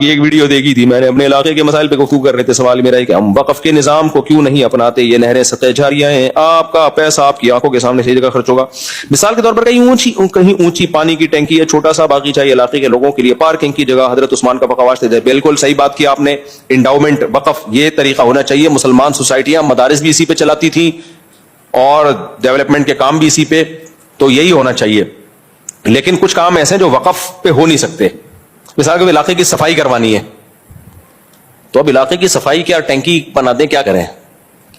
ایک ویڈیو دیکھی تھی میں نے اپنے علاقے کے مسائل پہ گفتگو کر رہے تھے. سوال میرا ہے کہ ہم وقف کے نظام کو کیوں نہیں اپناتے؟ یہ نہریں سطح جاریہ ہیں, آپ کا پیسہ آپ کی آنکھوں کے سامنے صحیح جگہ خرچ ہوگا. مثال کے طور پر کہیں اونچی پانی کی ٹینکی ہے, چھوٹا سا باغیچہ چاہیے علاقے کے لوگوں کے لیے, پارکنگ کی جگہ, حضرت عثمان کا بقواش دے. بالکل صحیح بات کی آپ نے, انڈاؤمنٹ وقف یہ طریقہ ہونا چاہیے. مسلمان سوسائٹیاں مدارس بھی اسی پہ چلاتی تھیں اور ڈیولپمنٹ کے کام بھی اسی پہ, تو یہی ہونا چاہیے. لیکن کچھ کام ایسے ہیں جو وقف پہ ہو نہیں سکتے. مثال کے علاقے کی صفائی کروانی ہے, تو اب علاقے کی صفائی کیا ٹینکی بنا دیں, کیا کریں؟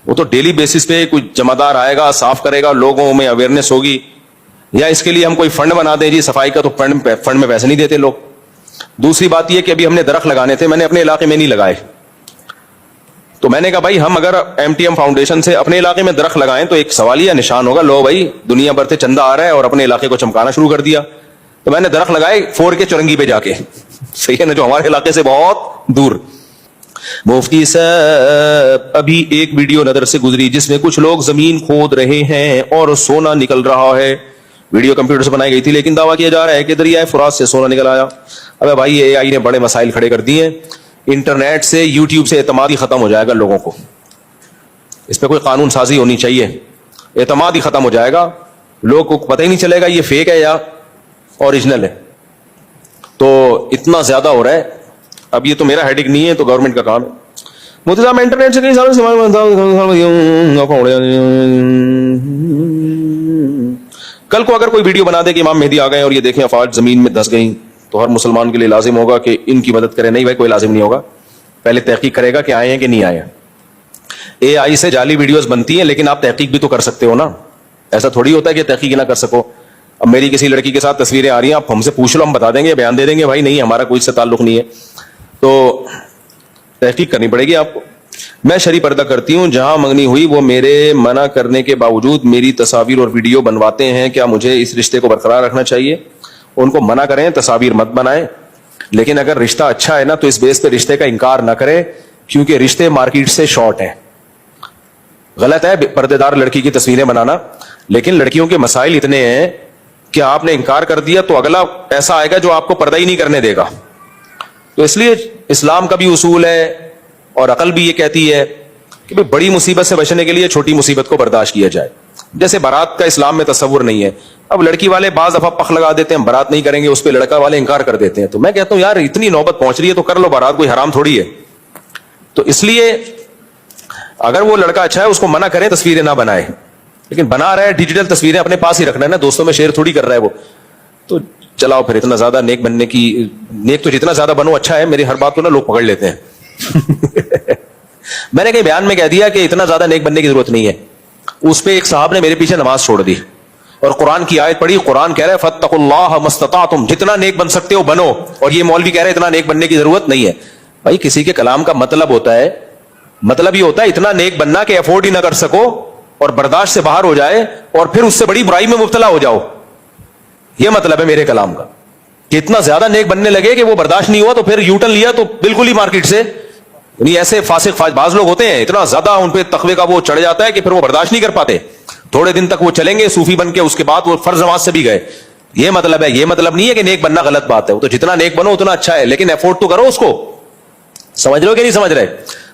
وہ تو ڈیلی بیسس پہ کوئی جمعدار آئے گا, صاف کرے گا, لوگوں میں اویئرنیس ہوگی. یا اس کے لیے ہم کوئی فنڈ بنا دیں جی صفائی کا, تو فنڈ میں پیسے نہیں دیتے لوگ. دوسری بات یہ کہ ابھی ہم نے درخت لگانے تھے, میں نے اپنے علاقے میں نہیں لگائے. تو میں نے کہا بھائی ہم اگر ایم ٹی ایم فاؤنڈیشن سے اپنے علاقے میں درخت لگائیں تو ایک سوالیہ نشان ہوگا, لو بھائی دنیا بھر سے چندہ آ رہا ہے اور اپنے علاقے کو چمکانا شروع کر دیا. تو میں نے درخت لگائے فور کے چورنگی پہ جا کے, صحیح ہے نا, جو ہمارے علاقے سے بہت دور. مفتی صاحب ابھی ایک ویڈیو نظر سے گزری جس میں کچھ لوگ زمین کھود رہے ہیں اور سونا نکل رہا ہے. ویڈیو کمپیوٹر سے بنائی گئی تھی لیکن دعویٰ کیا جا رہا ہے کہ دریائے فرات سے سونا نکل آیا. ابے بھائی اے آئی نے بڑے مسائل کھڑے کر دیے. انٹرنیٹ سے, یوٹیوب سے اعتماد ہی ختم ہو جائے گا لوگوں کو. اس پہ کوئی قانون سازی ہونی چاہیے. اعتماد ہی ختم ہو جائے گا, لوگوں کو پتہ ہی نہیں چلے گا یہ فیک ہے یا اوریجنل ہے. تو اتنا زیادہ ہو رہا ہے. اب یہ تو میرا ہیڈک نہیں ہے, تو گورنمنٹ کا کام ہے. مفتی صاحب میں انٹرنیٹ سے کئی سالوں سے کل کو اگر کوئی ویڈیو بنا دے کہ امام مہدی آ گئے اور یہ دیکھیں افواج زمین میں دھس گئیں, تو ہر مسلمان کے لیے لازم ہوگا کہ ان کی مدد کرے. نہیں بھائی, کوئی لازم نہیں ہوگا, پہلے تحقیق کرے گا کہ آئے ہیں کہ نہیں آئے ہیں. اے آئی سے جعلی ویڈیوز بنتی ہیں لیکن آپ تحقیق بھی تو کر سکتے ہو نا. ایسا تھوڑی ہوتا ہے کہ تحقیق نہ کر سکو. اب میری کسی لڑکی کے ساتھ تصویریں آ رہی ہیں, آپ ہم سے پوچھ لو, ہم بتا دیں گے, بیان دے دیں گے بھائی نہیں ہمارا کوئی سے تعلق نہیں ہے. تو تحقیق کرنی پڑے گی آپ کو. میں شرعی پردہ کرتی ہوں, جہاں منگنی ہوئی وہ میرے منع کرنے کے باوجود میری تصاویر اور ویڈیو بنواتے ہیں, کیا مجھے اس رشتے کو برقرار رکھنا چاہیے؟ ان کو منع کریں, تصاویر مت بنائیں, لیکن اگر رشتہ اچھا ہے نا تو اس بیس پہ رشتے کا انکار نہ کریں, کیونکہ رشتے مارکیٹ سے شارٹ ہیں. غلط ہے پردے دار لڑکی کی تصویریں بنانا, لیکن لڑکیوں کے مسائل اتنے ہیں کہ آپ نے انکار کر دیا تو اگلا ایسا آئے گا جو آپ کو پردہ ہی نہیں کرنے دے گا. تو اس لیے اسلام کا بھی اصول ہے اور عقل بھی یہ کہتی ہے کہ بڑی مصیبت سے بچنے کے لیے چھوٹی مصیبت کو برداشت کیا جائے. جیسے بارات کا اسلام میں تصور نہیں ہے. اب لڑکی والے بعض دفعہ پخ لگا دیتے ہیں, بارات نہیں کریں گے, اس پہ لڑکا والے انکار کر دیتے ہیں. تو میں کہتا ہوں یار اتنی نوبت پہنچ رہی ہے تو کر لو بارات, کوئی حرام تھوڑی ہے. تو اس لیے اگر وہ لڑکا اچھا ہے اس کو منع کریں تصویریں نہ بنائے, لیکن بنا رہا ہے ڈیجیٹل تصویریں اپنے پاس ہی رکھنا ہے نا, دوستوں میں شیئر تھوڑی کر رہا ہے وہ. تو چلاؤ پھر, اتنا زیادہ نیک بننے کی, نیک تو جتنا زیادہ بنو اچھا ہے. میری ہر بات کو نا لوگ پکڑ لیتے ہیں. میں نے کہیں بیان میں کہہ دیا کہ اتنا زیادہ نیک بننے کی ضرورت نہیں ہے. اس پہ ایک صاحب نے میرے پیچھے نماز چھوڑ دی اور قرآن کی آیت پڑھی. قرآن کہہ رہا ہے فاتقوا اللہ ما استطعتم, جتنا نیک بن سکتے ہو بنو. اور یہ مولوی کہہ رہے اتنا نیک بننے کی ضرورت نہیں ہے. بھائی کسی کے کلام کا مطلب ہوتا ہے, مطلب یہ ہوتا ہے اتنا نیک بننا کہ افورڈ ہی نہ کر سکو اور برداشت سے باہر ہو جائے اور پھر اس سے بڑی برائی میں مبتلا ہو جاؤ. یہ مطلب ہے میرے کلام کا, کہ اتنا زیادہ نیک بننے لگے کہ وہ برداشت نہیں ہوا تو پھر یو ٹرن لیا تو بالکل ہی مارکیٹ سے. یعنی ایسے فاسق بعض لوگ ہوتے ہیں, اتنا زیادہ ان پہ تقوی کا وہ چڑھ جاتا ہے کہ پھر وہ برداشت نہیں کر پاتے. تھوڑے دن تک وہ چلیں گے صوفی بن کے, اس کے بعد وہ فرض نماز سے بھی گئے. یہ مطلب ہے, یہ مطلب نہیں ہے کہ نیک بننا غلط بات ہے. وہ تو جتنا نیک بنو اتنا اچھا ہے, لیکن افورڈ تو کرو اس کو. سمجھ رہے ہو کہ نہیں سمجھ رہے؟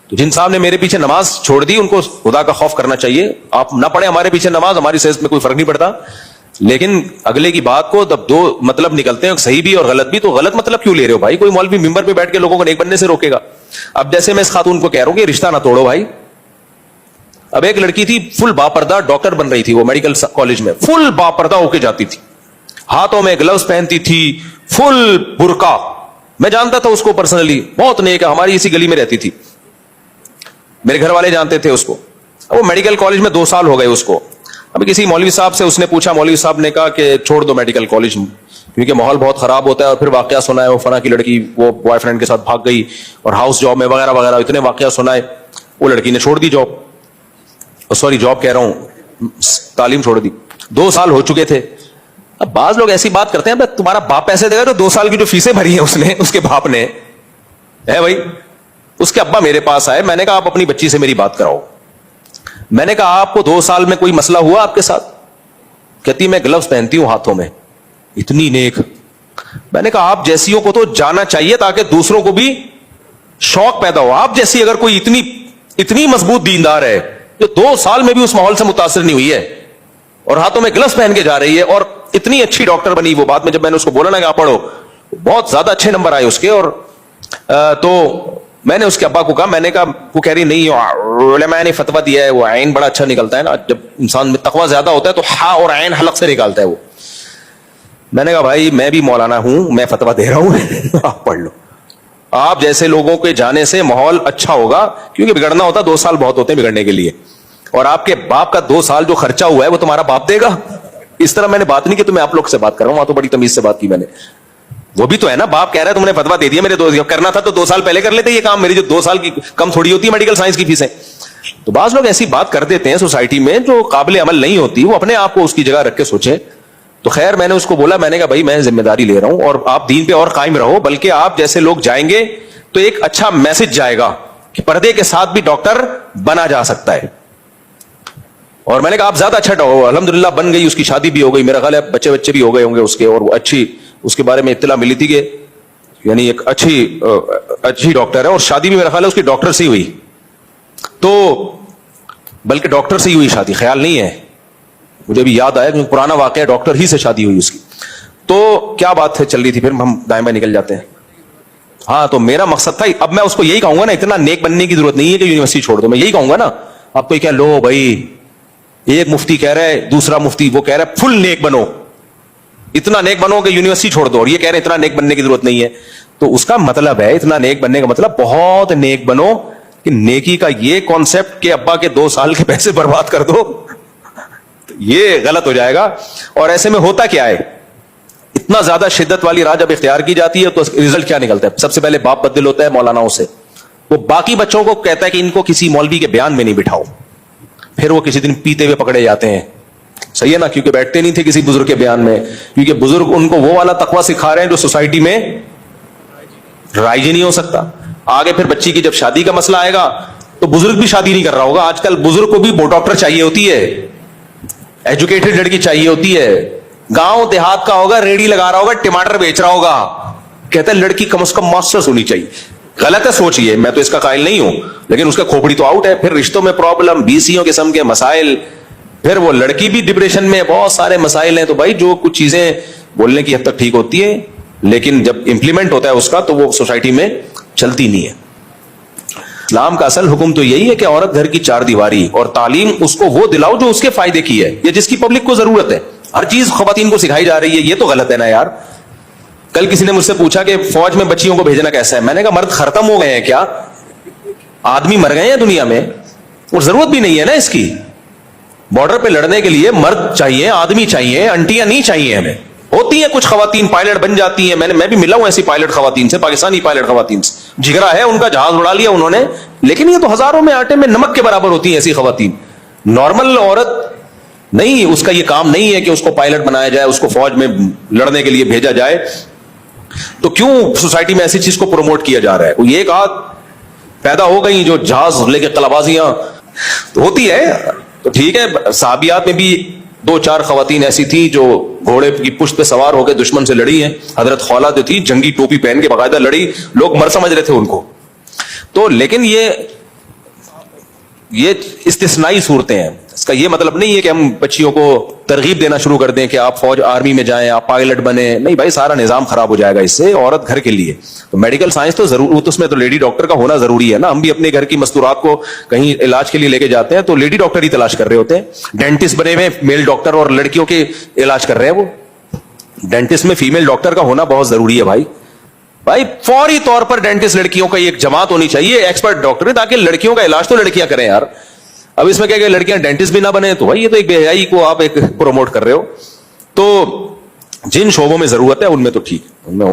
تو جن صاحب نے میرے پیچھے نماز چھوڑ دی ان کو خدا کا خوف کرنا چاہیے. آپ نہ پڑھیں ہمارے پیچھے نماز, ہماری صحت میں کوئی فرق نہیں پڑتا, لیکن اگلے کی بات کو جب دو مطلب نکلتے ہیں صحیح بھی اور غلط بھی, تو غلط مطلب کیوں لے رہے ہو بھائی؟ کوئی مولوی ممبر پہ بیٹھ کے لوگوں کو نیک بننے سے روکے گا؟ اب جیسے میں اس خاتون کو کہہ رہا ہوں کہ رشتہ نہ توڑو بھائی. اب ایک لڑکی تھی فل باپردہ ڈاکٹر بن رہی تھی, وہ میڈیکل کالج میں فل باپردہ ہو کے جاتی تھی, ہاتھوں میں گلوز پہنتی تھی, فل برقع. میں جانتا تھا اس کو پرسنلی, بہت نیک ہے, ہماری اسی گلی میں رہتی تھی, میرے گھر والے جانتے تھے اس کو. وہ میڈیکل کالج میں 2 سال ہو گئے اس کو. ابھی کسی مولوی صاحب سے اس نے پوچھا, مولوی صاحب نے کہا کہ چھوڑ دو میڈیکل کالج کیونکہ ماحول بہت خراب ہوتا ہے. اور پھر واقعہ سنا ہے, وہ فلاں کی لڑکی وہ بوائے فرینڈ کے ساتھ بھاگ گئی اور ہاؤس جاب میں وغیرہ وغیرہ, اتنے واقعہ سنا ہے. وہ لڑکی نے چھوڑ دی جاب, سوری جاب کہہ رہا ہوں, تعلیم چھوڑ دی. 2 سال ہو چکے تھے. اب بعض لوگ ایسی بات کرتے ہیں, تمہارا باپ پیسے دے گا, تو 2 سال کی جو فیسیں بھری ہیں اس نے, اس کے باپ نے ہے بھائی. اس کے ابا میرے پاس آئے, میں نے کہا آپ اپنی بچی سے میری بات کراؤ. میں نے کہا آپ کو 2 سال میں کوئی مسئلہ ہوا آپ کے ساتھ؟ کہتی میں گلوز پہنتی ہوں ہاتھوں میں. اتنی نیک. میں نے کہا آپ جیسیوں کو تو جانا چاہیے تاکہ دوسروں کو بھی شوق پیدا ہو. آپ جیسی اگر کوئی اتنی مضبوط دیندار ہے جو 2 سال میں بھی اس ماحول سے متاثر نہیں ہوئی ہے اور ہاتھوں میں گلوز پہن کے جا رہی ہے اور اتنی اچھی ڈاکٹر بنی, وہ بعد میں جب میں نے اس کو بولا نا کہ آپ پڑھو, بہت زیادہ اچھے نمبر آئے اس کے. اور تو میں نے اس کے ابا کو کہا, میں نے کہا وہ کہہ رہی نہیں علماء نے فتویٰ دیا ہے, وہ عین بڑا اچھا نکلتا ہے نا, جب انسان میں تقویٰ زیادہ ہوتا ہے تو ہا اور عین حلق سے نکالتا ہے وہ. میں نے کہا بھائی میں بھی مولانا ہوں, میں فتویٰ دے رہا ہوں آپ پڑھ لو. آپ جیسے لوگوں کے جانے سے ماحول اچھا ہوگا, کیونکہ بگڑنا ہوتا 2 سال بہت ہوتے ہیں بگڑنے کے لیے, اور آپ کے باپ کا 2 سال جو خرچہ ہوا ہے وہ تمہارا باپ دے گا. اس طرح میں نے بات نہیں کی, تو میں آپ لوگ سے بات کر رہا ہوں, وہاں تو بڑی تمیز سے بات کی میں نے. وہ بھی تو ہے نا, باپ کہہ رہا ہے تم نے فتویٰ دے دیا, میرے 2 کرنا تھا تو 2 سال پہلے کر لیتے یہ کام, میری جو 2 سال کی کم تھوڑی ہوتی ہے میڈیکل سائنس کی فیسیں. تو بعض لوگ ایسی بات کر دیتے ہیں سوسائٹی میں جو قابل عمل نہیں ہوتی, وہ اپنے آپ کو اس کی جگہ رکھ کے سوچیں. تو خیر میں نے اس کو بولا, میں نے کہا بھائی میں ذمہ داری لے رہا ہوں اور آپ دین پہ اور قائم رہو, بلکہ آپ جیسے لوگ جائیں گے تو ایک اچھا میسج جائے گا کہ پردے کے ساتھ بھی ڈاکٹر بنا جا سکتا ہے. اور میں نے کہا آپ زیادہ اچھا الحمدللہ بن گئی, اس کی شادی بھی ہو گئی, میرا خیال ہے بچے بھی ہو گئے ہوں گے اس کے, اور وہ اچھی اس کے بارے میں اطلاع ملی تھی کہ یعنی ایک اچھی ڈاکٹر ہے, اور شادی بھی میرا خیال ہے اس کی ڈاکٹر سے ہی ہوئی, تو بلکہ ڈاکٹر سے ہی ہوئی شادی, خیال نہیں ہے مجھے بھی یاد آیا کیونکہ پرانا واقعہ ہے, ڈاکٹر ہی سے شادی ہوئی اس کی. تو کیا بات ہے چل رہی تھی, پھر ہم دائیں بائیں نکل جاتے ہیں. ہاں تو میرا مقصد تھا, اب میں اس کو یہی کہوں گا نا, اتنا نیک بننے کی ضرورت نہیں ہے کہ یونیورسٹی چھوڑ دو, میں یہی کہوں گا نا. آپ کو کیا لو بھائی, ایک مفتی کہہ رہا ہے, دوسرا مفتی وہ کہہ رہا ہے فل نیک بنو, اتنا نیک بنو کہ یونیورسٹی چھوڑ دو, اور یہ کہہ رہے ہیں اتنا نیک بننے کی ضرورت نہیں ہے. تو اس کا مطلب ہے, اتنا نیک بننے کا مطلب بہت نیک بنو, کہ نیکی کا یہ کانسیپٹ کہ ابا کے 2 سال کے پیسے برباد کر دو, یہ غلط ہو جائے گا. اور ایسے میں ہوتا کیا ہے, اتنا زیادہ شدت والی راہ جب اختیار کی جاتی ہے تو رزلٹ کیا نکلتا ہے, سب سے پہلے باپ بدل ہوتا ہے مولانا سے, وہ باقی بچوں کو کہتا ہے کہ ان کو کسی مولوی کے بیان میں نہیں بٹھاؤ, پھر وہ کسی دن پیتے ہوئے پکڑے جاتے ہیں. صحیح ہے نا, کیونکہ بیٹھتے نہیں تھے کسی بزرگ کے بیان میں, کیونکہ بزرگ ان کو وہ والا تقویٰ سکھا رہے ہیں جو سوسائٹی میں رائج ہی نہیں ہو سکتا. آگے پھر بچی کی جب شادی کا مسئلہ آئے گا تو بزرگ بھی شادی نہیں کر رہا ہوگا, آج کل بزرگ کو بھی ڈاکٹر چاہیے ہوتی ہے, ایجوکیٹڈ لڑکی چاہیے ہوتی ہے, گاؤں دیہات کا ہوگا, ریڑھی لگا رہا ہوگا, ٹماٹر بیچ رہا ہوگا, کہتا ہے لڑکی کم از کم ماسٹرز ہونی چاہیے. غلط ہے سوچ, یہ میں تو اس کا قائل نہیں ہوں, لیکن اس کا کھوپڑی تو آؤٹ ہے. پھر رشتوں میں پرابلم, بیسیوں قسم کے مسائل, پھر وہ لڑکی بھی ڈپریشن میں, بہت سارے مسائل ہیں. تو بھائی جو کچھ چیزیں بولنے کی حد تک ٹھیک ہوتی ہیں, لیکن جب امپلیمنٹ ہوتا ہے اس کا تو وہ سوسائٹی میں چلتی نہیں ہے. اسلام کا اصل حکم تو یہی ہے کہ عورت گھر کی 4 دیواری, اور تعلیم اس کو وہ دلاؤ جو اس کے فائدے کی ہے یا جس کی پبلک کو ضرورت ہے. ہر چیز خواتین کو سکھائی جا رہی ہے, یہ تو غلط ہے نا یار. کل کسی نے مجھ سے پوچھا کہ فوج میں بچیوں کو بھیجنا کیسا ہے, میں نے کہا مرد ختم ہو گئے ہیں کیا, آدمی مر گئے ہیں دنیا میں, اور ضرورت بھی نہیں ہے نا اس کی. بارڈر پہ لڑنے کے لیے مرد چاہیے, آدمی چاہیے, انٹیاں نہیں چاہیے ہمیں. ہوتی ہیں کچھ خواتین پائلٹ بن جاتی ہیں, میں بھی ملا ہوں ایسی پائلٹ خواتین سے, پاکستانی پائلٹ خواتین سے, جگرا ہے ان کا, جہاز اڑا لیا انہوں نے, لیکن یہ تو ہزاروں میں آٹے میں نمک کے برابر ہوتی ہیں ایسی خواتین. نارمل عورت نہیں, اس کا یہ کام نہیں ہے کہ اس کو پائلٹ بنایا جائے, اس کو فوج میں لڑنے کے لیے بھیجا جائے. تو کیوں سوسائٹی میں ایسی چیز کو پروموٹ کیا جا رہا ہے؟ کوئی ایک آدھ پیدا ہو گئی جو جہاز لے کے قلبازیاں ہوتی ہے تو ٹھیک ہے. صحابیات میں بھی 2-4 خواتین ایسی تھیں جو گھوڑے کی پشت پہ سوار ہو کے دشمن سے لڑی ہیں. حضرت خولہ جو تھی جنگی ٹوپی پہن کے باقاعدہ لڑی, لوگ مر سمجھ رہے تھے ان کو. تو لیکن یہ استثنائی صورتیں ہیں. اس کا یہ مطلب نہیں ہے کہ ہم بچیوں کو ترغیب دینا شروع کر دیں کہ آپ فوج آرمی میں جائیں, آپ پائلٹ بنیں. نہیں بھائی, سارا نظام خراب ہو جائے گا اس سے. عورت گھر کے لیے تو میڈیکل سائنس تو ضرور, اس میں تو لیڈی ڈاکٹر کا ہونا ضروری ہے نا. ہم بھی اپنے گھر کی مستورات کو کہیں علاج کے لیے لے کے جاتے ہیں تو لیڈی ڈاکٹر ہی تلاش کر رہے ہوتے ہیں. ڈینٹسٹ بنے ہوئے میل ڈاکٹر, اور لڑکیوں کے علاج کر رہے ہیں. وہ ڈینٹسٹ میں فیمیل ڈاکٹر کا ہونا بہت ضروری ہے بھائی فوری طور پر ڈینٹسٹ لڑکیوں کا ایک جماعت ہونی چاہیے, ایکسپرٹ ڈاکٹر, تاکہ لڑکیوں کا علاج تو لڑکیاں کریں یار. اب اس میں کیا کہ لڑکیاں ڈینٹسٹ بھی نہ بنے, تو بھائی یہ تو ایک بے حیائی کو آپ ایک پروموٹ کر رہے ہو. تو جن شعبوں میں ضرورت ہے ان میں تو ٹھیک, ان میں